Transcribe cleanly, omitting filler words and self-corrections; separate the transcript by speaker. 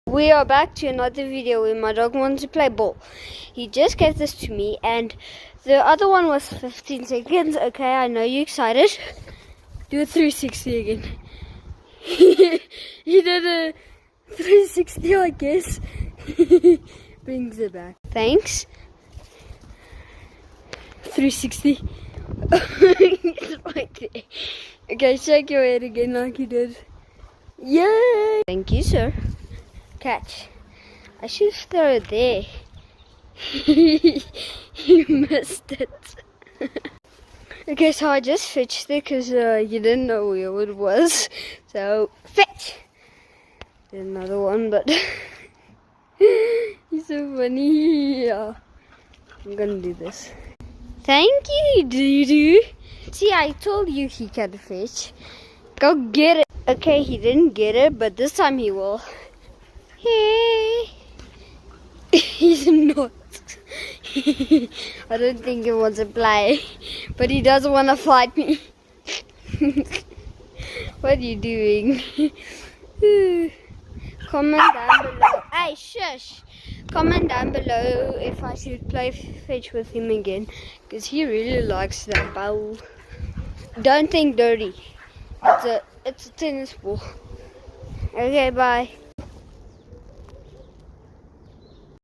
Speaker 1: We are back to another video where my dog wants to play ball. He just gave this to me and the other one was 15 seconds. Okay, I know you're excited. Do a 360 again. He did a 360, I guess. Brings it back. Thanks. 360. Right there. Okay, shake your head again like you did. Yay! Thank you, sir. Catch. I should throw it there. You missed it. Okay, so I just fetched it because you didn't know where it was. So, fetch! There's another one, but he's so funny. Yeah. I'm gonna do this. Thank you, Doo-Doo. See, I told you he can fetch. Go get it. Okay, he didn't get it, but this time he will. Hey. He's not. I don't think he wants to play, but he doesn't want to fight me. What are you doing? Comment down below. Hey, shush. Comment down below if I should play fetch with him again, because he really likes that ball. Don't think dirty. It's a tennis ball. Okay, bye.